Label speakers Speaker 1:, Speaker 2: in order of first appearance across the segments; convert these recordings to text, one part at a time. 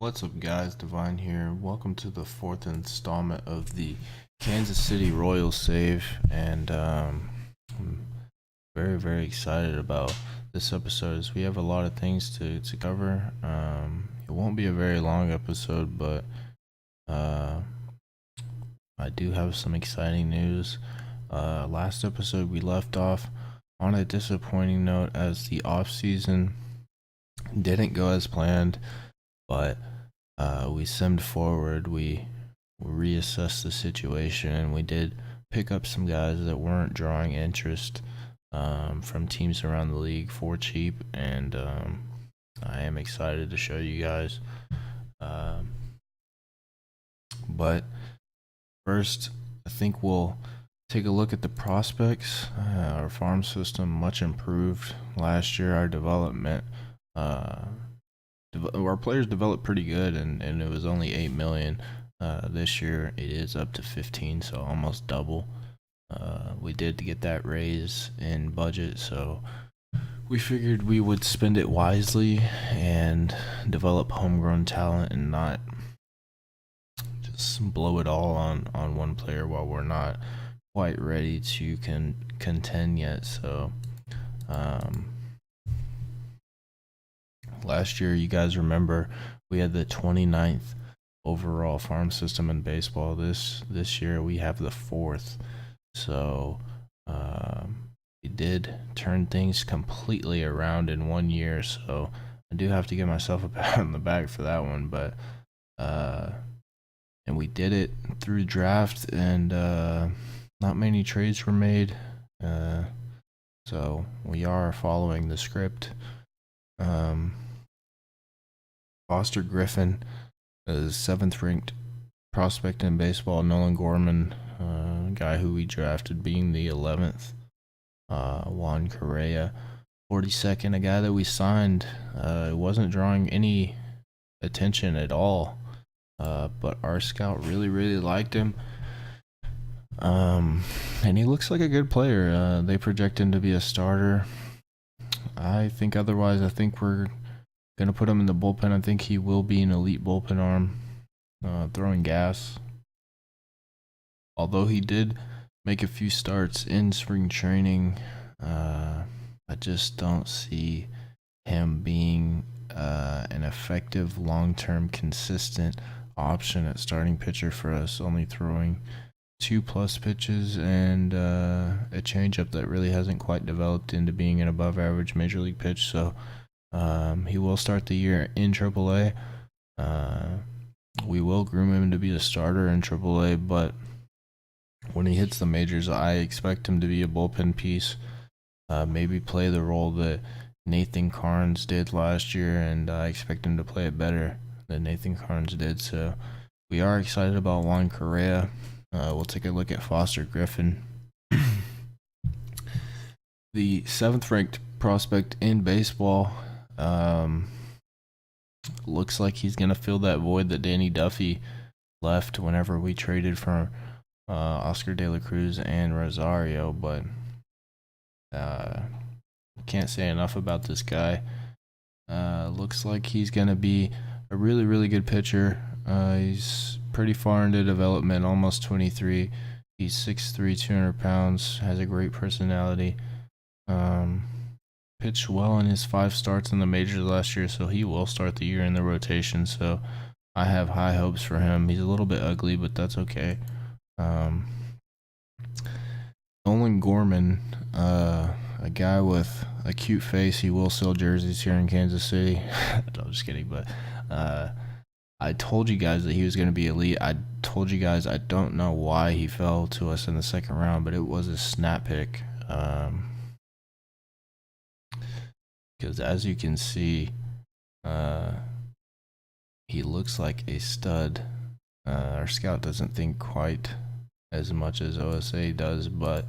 Speaker 1: What's up, guys? Divine here. Welcome to the fourth installment of the Kansas City Royals save, and I'm very excited about this episode as we have a lot of things to cover. It won't be a very long episode, but I do have some exciting news. Last episode we left off on a disappointing note as the off season didn't go as planned, but we simmed forward, we reassessed the situation, and we did pick up some guys that weren't drawing interest from teams around the league for cheap, and I am excited to show you guys. But first, I think we'll take a look at the prospects. Our farm system much improved last year. Our development our players developed pretty good, and it was only 8 million. This year it is up to 15, so almost double. We did get that raise in budget, so we figured we would spend it wisely and develop homegrown talent and not just blow it all on one player while we're not quite ready to contend yet. So last year, you guys remember, we had the 29th overall farm system in baseball. This year we have the 4th. So we did turn things completely around in 1 year. So I do have to give myself a pat on the back for that one. But and we did it through draft, and not many trades were made. So we are following the script. Foster Griffin is 7th ranked prospect in baseball. Nolan Gorman, guy who we drafted, being the 11th. Juan Correa, 42nd, a guy that we signed. Wasn't drawing any attention at all, but our scout really liked him. And he looks like a good player. They project him to be a starter. I think otherwise. I think we're gonna put him in the bullpen. I think he will be an elite bullpen arm, throwing gas. Although he did make a few starts in spring training, I just don't see him being an effective, long-term, consistent option at starting pitcher for us. Only throwing 2+ pitches and a changeup that really hasn't quite developed into being an above-average major league pitch. So he will start the year in AAA. We will groom him to be a starter in AAA, but when he hits the majors, I expect him to be a bullpen piece. Maybe play the role that Nathan Carnes did last year, and I expect him to play it better than Nathan Carnes did. So we are excited about Juan Correa. We'll take a look at Foster Griffin. The 7th ranked prospect in baseball. Looks like he's gonna fill that void that Danny Duffy left whenever we traded for Oscar De La Cruz and Rosario, but can't say enough about this guy. Looks like he's gonna be a really good pitcher. He's pretty far into development, almost 23. He's 6'3", 200 pounds, has a great personality. Pitched well in his 5 starts in the majors last year, so he will start the year in the rotation. So I have high hopes for him. He's a little bit ugly, but that's okay. Nolan Gorman, a guy with a cute face. He will sell jerseys here in Kansas City. No, I'm just kidding, but I told you guys that he was going to be elite. I told you guys I don't know why he fell to us in the 2nd round, but it was a snap pick. Because as you can see, he looks like a stud. Our scout doesn't think quite as much as OSA does, but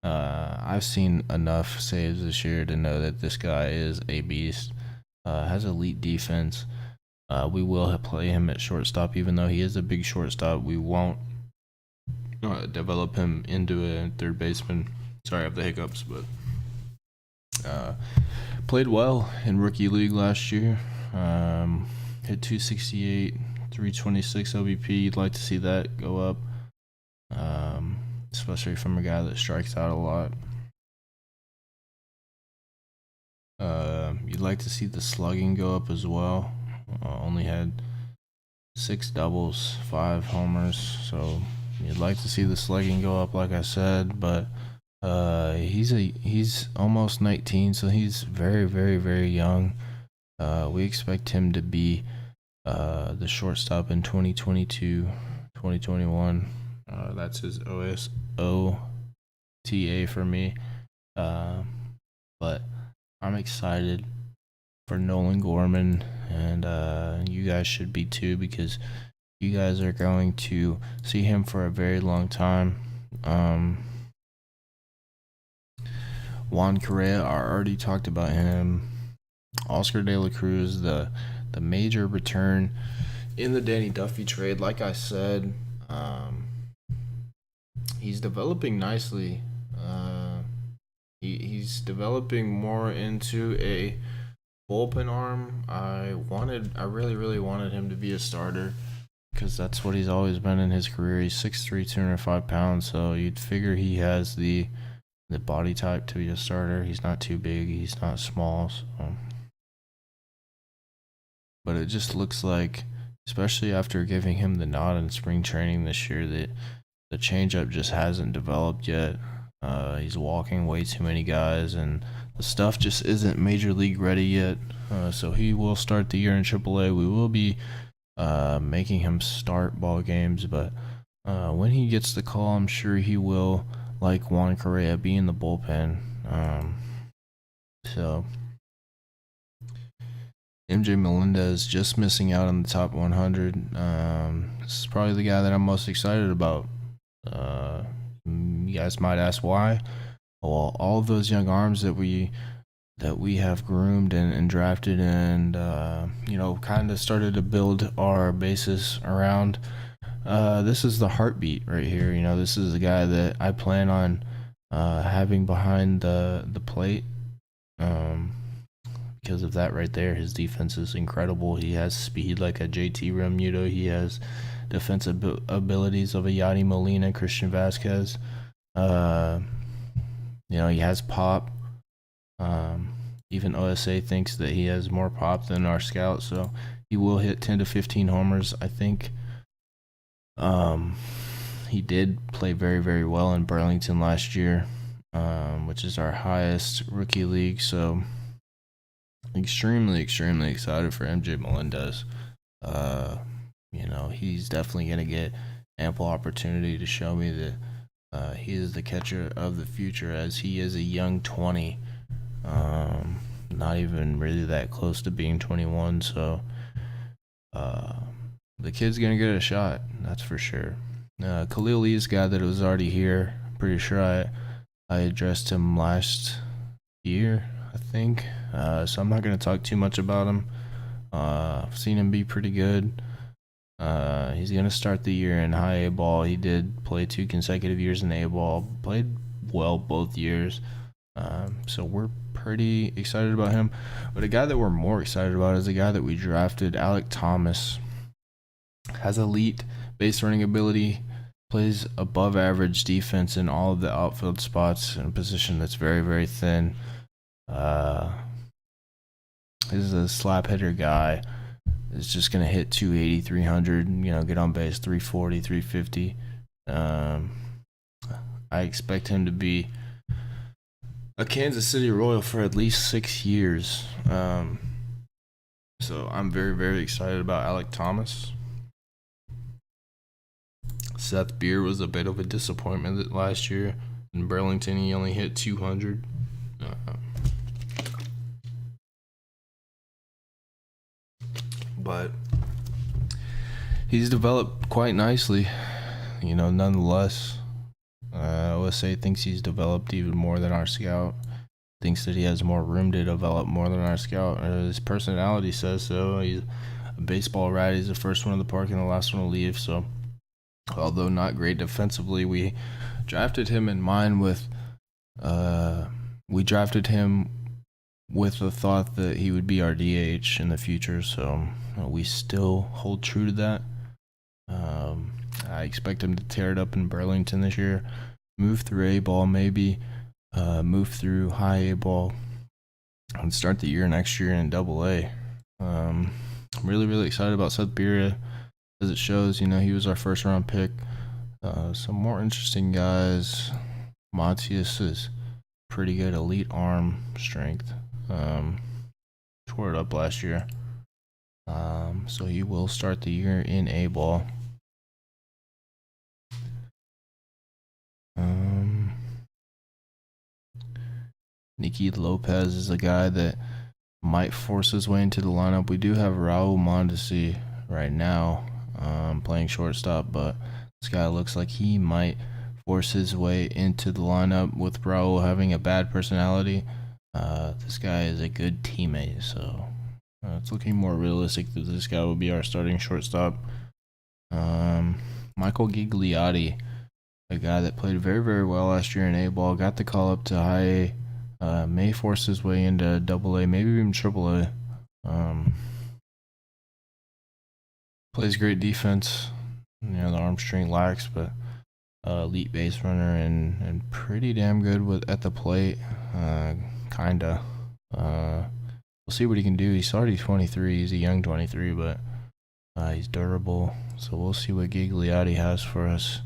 Speaker 1: I've seen enough saves this year to know that this guy is a beast. Has elite defense. We will play him at shortstop, even though he is a big shortstop. We won't develop him into a third baseman. Sorry, I have the hiccups, but played well in rookie league last year. hit 268, 326 OBP. You'd like to see that go up, especially from a guy that strikes out a lot. You'd like to see the slugging go up as well. Only had 6 doubles, 5 homers, so you'd like to see the slugging go up, like I said. But he's almost 19, so he's very, very, very young. We expect him to be the shortstop in 2022, 2021. That's his OTA for me. But I'm excited for Nolan Gorman, and you guys should be too, because you guys are going to see him for a very long time. Juan Correa, I already talked about him. Oscar De La Cruz, the major return in the Danny Duffy trade. Like I said, he's developing nicely. He's developing more into a bullpen arm. I really, really wanted him to be a starter, because that's what he's always been in his career. He's 6'3", 205 pounds, so you'd figure he has the body type to be a starter. He's not too big, he's not small, so. But it just looks like, especially after giving him the nod in spring training this year, that the changeup just hasn't developed yet. He's walking way too many guys, and the stuff just isn't major league ready yet. So he will start the year in AAA. We will be making him start ball games, but when he gets the call, I'm sure he will, like Juan Correa, be in the bullpen. So MJ Melendez just missing out on the top 100. This is probably the guy that I'm most excited about. You guys might ask why. Well, all of those young arms that we have groomed and drafted, and kind of started to build our basis around. This is the heartbeat right here. This is the guy that I plan on having behind the plate. Because of that right there, his defense is incredible. He has speed like a JT Realmuto. He has defensive abilities of a Yadi Molina, Christian Vasquez. He has pop. Even OSA thinks that he has more pop than our scout, so he will hit 10 to 15 homers, I think. He did play very, very well in Burlington last year, which is our highest rookie league, so extremely, extremely excited for MJ Melendez. He's definitely going to get ample opportunity to show me that he is the catcher of the future, as he is a young 20. Not even really that close to being 21, so the kid's going to get a shot, that's for sure. Khalil Lee's guy that was already here. Pretty sure I addressed him last year, I think. So I'm not going to talk too much about him. I've seen him be pretty good. He's going to start the year in high A ball. He did play 2 consecutive years in A ball. Played well both years. So we're pretty excited about him. But a guy that we're more excited about is a guy that we drafted, Alek Thomas. Has elite base running ability. Plays above average defense in all of the outfield spots in a position that's very, very thin. Is a slap hitter guy. Is just going to hit 280, 300, get on base 340, 350. I expect him to be a Kansas City Royal for at least 6 years. So I'm very, very excited about Alek Thomas. Seth Beer was a bit of a disappointment last year. In Burlington, he only hit 200. But he's developed quite nicely, nonetheless. OSA thinks he's developed even more than our scout. Thinks that he has more room to develop more than our scout. His personality says so. He's a baseball rat. He's the first one in the park and the last one to leave. So, although not great defensively, we drafted him in mind with. We drafted him with the thought that he would be our DH in the future. So we still hold true to that. I expect him to tear it up in Burlington this year, move through A ball, maybe move through high A ball, and start the year next year in Double A. I'm really excited about Seth Beria, as it shows. He was our first round pick. Some more interesting guys. Matias is pretty good, elite arm strength. Tore it up last year. So he will start the year in A ball. Nicky Lopez is a guy that might force his way into the lineup. We do have Raul Mondesi right now playing shortstop, but this guy looks like he might force his way into the lineup with Raul having a bad personality. This guy is a good teammate, so it's looking more realistic that this guy will be our starting shortstop. Michael Gigliotti, a guy that played very well last year in A-ball, got the call up to high A, may force his way into Double A, maybe even Triple A. Plays great defense. The arm strength lacks, but elite base runner and pretty damn good at the plate. Kinda. We'll see what he can do. He's already 23. He's a young 23, but he's durable. So we'll see what Gigliotti has for us.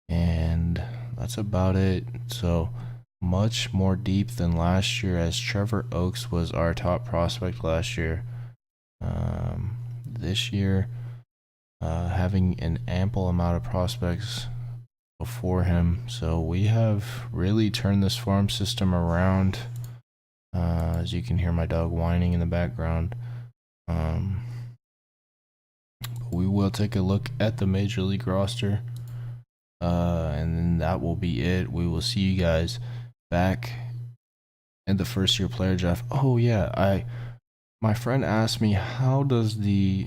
Speaker 1: And that's about it. So much more deep than last year, as Trevor Oakes was our top prospect last year. This year, having an ample amount of prospects before him. So we have really turned this farm system around. As you can hear my dog whining in the background. We will take a look at the Major League roster. And then that will be it. We will see you guys back in the first year player draft. Oh yeah, my friend asked me, how does the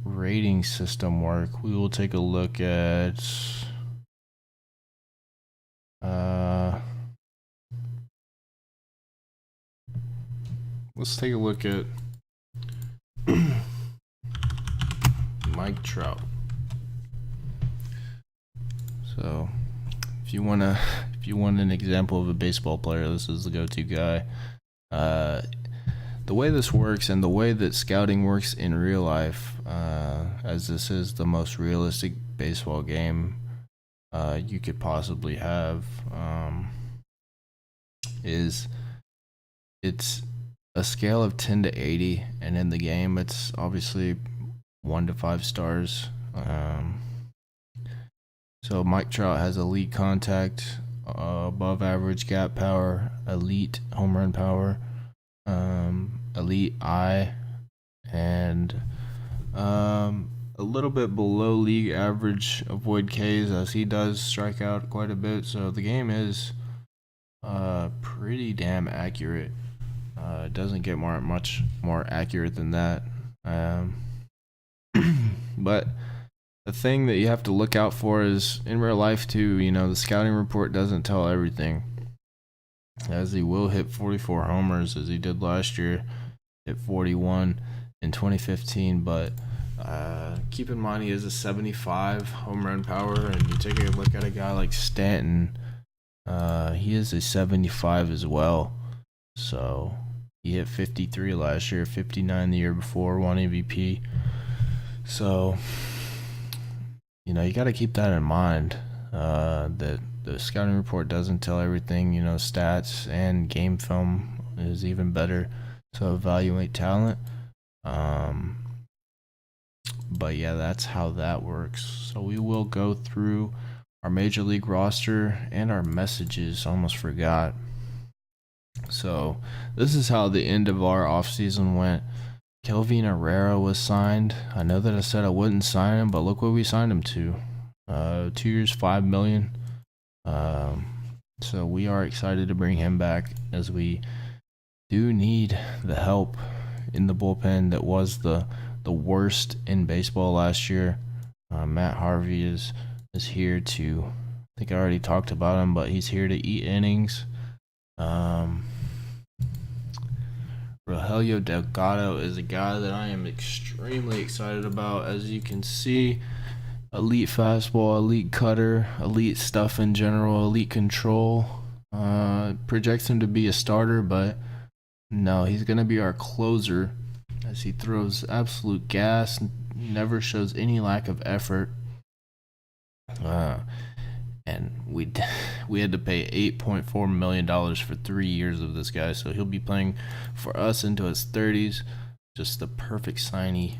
Speaker 1: rating system work? We will take a look at let's take a look at Mike Trout. So if you want an example of a baseball player, this is the go-to guy. The way this works and the way that scouting works in real life, as this is the most realistic baseball game you could possibly have, is it's a scale of 10 to 80, and in the game it's obviously 1 to 5 stars. So Mike Trout has elite contact, above average gap power, elite home run power, elite eye, and a little bit below league average avoid Ks, as he does strike out quite a bit. So the game is pretty damn accurate. It doesn't get much more accurate than that. But the thing that you have to look out for is in real life too. The scouting report doesn't tell everything, as he will hit 44 homers as he did last year, hit 41 in 2015. But keep in mind he has a 75 home run power, and you take a look at a guy like Stanton, he is a 75 as well. So he hit 53 last year, 59 the year before, won MVP. So you got to keep that in mind, that the scouting report doesn't tell everything. Stats and game film is even better to evaluate talent. But yeah, that's how that works. So we will go through our Major League roster and our messages. Almost forgot. So this is how the end of our offseason went. Kelvin Herrera was signed. I know that I said I wouldn't sign him, but look what we signed him to. 2 years, $5 million. So we are excited to bring him back, as we do need the help in the bullpen that was the worst in baseball last year. Matt Harvey is here to, I think I already talked about him, but he's here to eat innings. Rogelio Delgado is a guy that I am extremely excited about. As you can see, elite fastball, elite cutter, elite stuff in general, elite control. Projects him to be a starter, but no, he's going to be our closer as he throws absolute gas, never shows any lack of effort. And we had to pay $8.4 million for 3 years of this guy, so he'll be playing for us into his 30s. Just the perfect signee.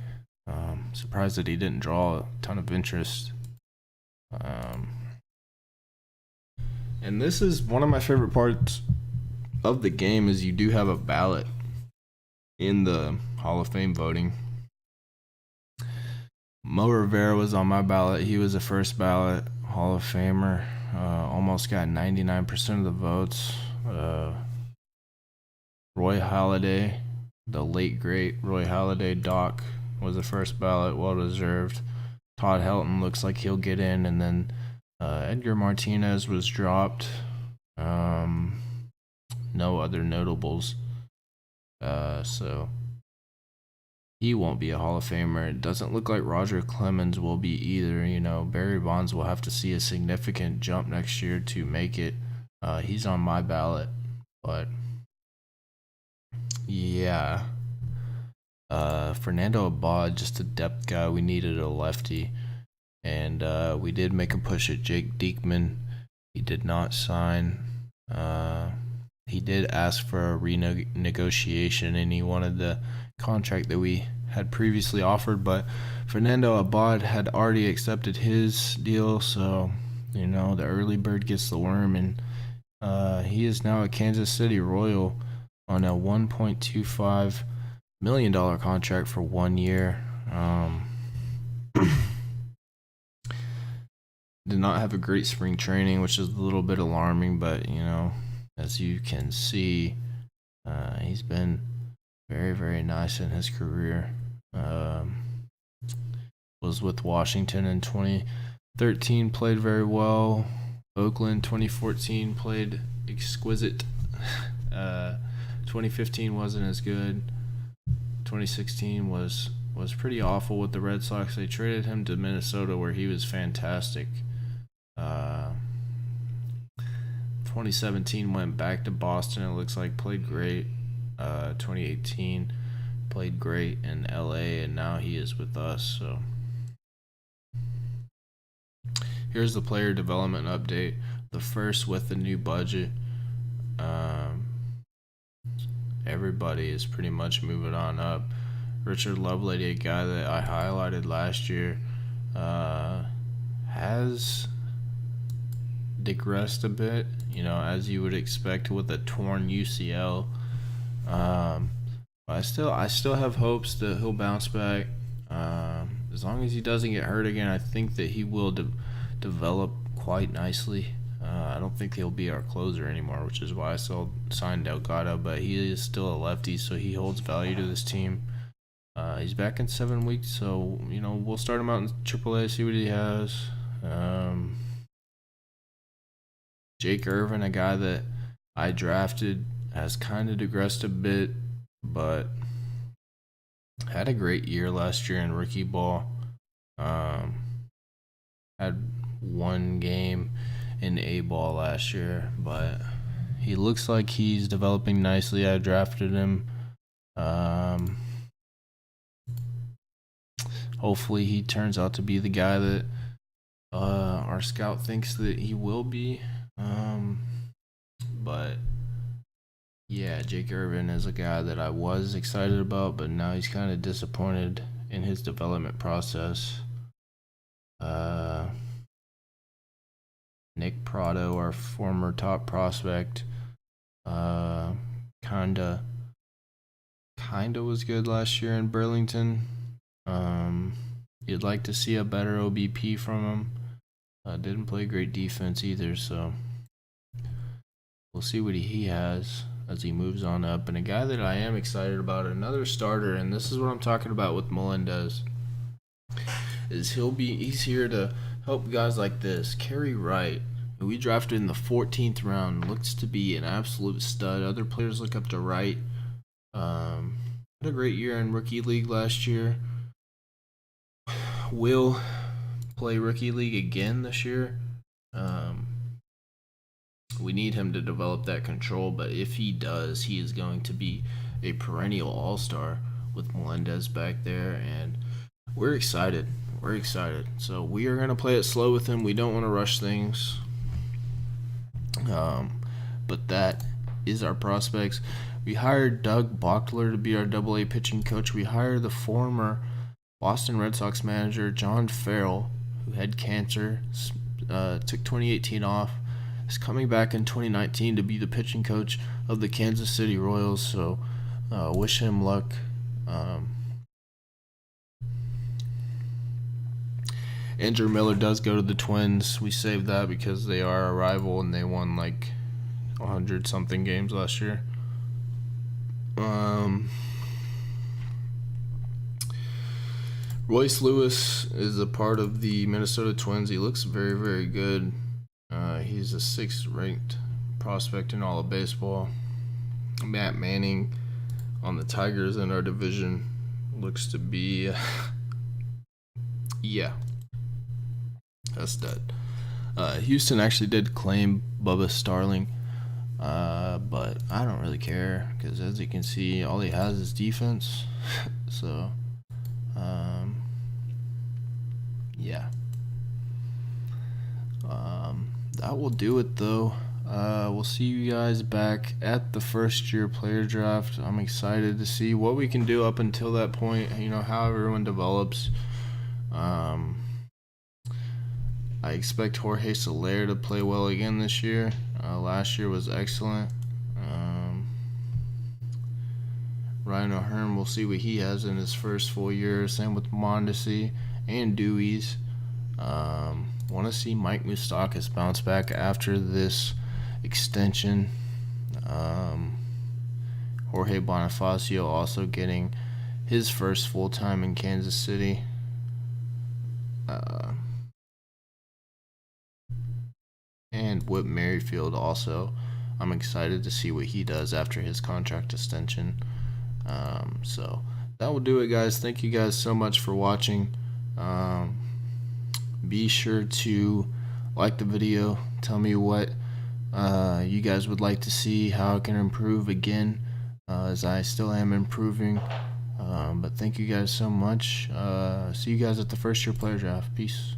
Speaker 1: Surprised that he didn't draw a ton of interest. And this is one of my favorite parts of the game is you do have a ballot in the Hall of Fame voting. Mo Rivera was on my ballot. He was the first ballot Hall of Famer. Almost got 99% of the votes. Roy Halladay, the late great Roy Halladay, Doc, was the first ballot, well deserved. Todd Helton looks like he'll get in, and then Edgar Martinez was dropped. No other notables. So he won't be a Hall of Famer. It doesn't look like Roger Clemens will be either. You know, Barry Bonds will have to see a significant jump next year to make it. He's on my ballot, but yeah. Fernando Abad, just a depth guy. We needed a lefty, and we did make a push at Jake Diekman. He did not sign. He did ask for a renegotiation, and he wanted the contract that we had previously offered, but Fernando Abad had already accepted his deal, so you know the early bird gets the worm, and he is now a Kansas City Royal on a $1.25 million contract for 1 year. Did not have a great spring training, which is a little bit alarming, but you know, as you can see, he's been very, very nice in his career. Was with Washington in 2013, played very well. Oakland 2014 played exquisite. 2015 wasn't as good. 2016 was pretty awful with the Red Sox. They traded him to Minnesota where he was fantastic. 2017 went back to Boston. It looks like played great. 2018 played great in LA, and now he is with us. So here's the player development update, the first with the new budget. Everybody is pretty much moving on up. Richard Lovelady, a guy that I highlighted last year, has digressed a bit, you know, as you would expect with a torn UCL. I still have hopes that he'll bounce back. As long as he doesn't get hurt again, I think that he will develop quite nicely. I don't think he'll be our closer anymore, which is why I still signed Delgado, but he is still a lefty, so he holds value to this team. He's back in 7 weeks, so you know we'll start him out in AAA, see what he has. Jake Irvin, a guy that I drafted, has kind of digressed a bit, but had a great year last year in rookie ball. Had one game in A ball last year, but he looks like he's developing nicely. I drafted him. Hopefully he turns out to be the guy that our scout thinks that he will be. But yeah, Jake Irvin is a guy that I was excited about, but now he's kind of disappointed in his development process. Nick Prado, our former top prospect, kinda was good last year in Burlington. You'd like to see a better OBP from him. Didn't play great defense either, so we'll see what he has as he moves on up. And a guy that I am excited about, another starter, and this is what I'm talking about with Melendez, is he's here to help guys like this. Kerry Wright, who we drafted in the 14th round, looks to be an absolute stud. Other players look up to Wright. Had a great year in rookie league last year. Will play rookie league again this year. Um, we need him to develop that control, but if he does, he is going to be a perennial all-star with Melendez back there, and we're excited. We're excited. So we are going to play it slow with him. We don't want to rush things. But that is our prospects. We hired Doug Bochtler to be our AA pitching coach. We hired the former Boston Red Sox manager John Farrell, who had cancer, took 2018 off, is coming back in 2019 to be the pitching coach of the Kansas City Royals. So wish him luck. Andrew Miller does go to the Twins. We saved that because they are a rival and they won like 100 something games last year. Royce Lewis is a part of the Minnesota Twins. He looks very, very good. He's a 6th ranked prospect in all of baseball. Matt Manning on the Tigers in our division looks to be yeah, that's dead. Houston actually did claim Bubba Starling, but I don't really care because, as you can see, all he has is defense. So, yeah. That will do it, though. We'll see you guys back at the first year player draft. I'm excited to see what we can do up until that point, how everyone develops. I expect Jorge Soler to play well again this year. Last year was excellent. Ryan O'Hearn, we'll see what he has in his first full year. Same with Mondesi and Dewey's. Want to see Mike Moustakas bounce back after this extension. Jorge Bonifacio also getting his first full time in Kansas City. And Whit Merrifield also. I'm excited to see what he does after his contract extension. So that will do it, guys. Thank you guys so much for watching. Be sure to like the video. Tell me what you guys would like to see, how I can improve again, as I still am improving. But thank you guys so much. See you guys at the first year player draft. Peace.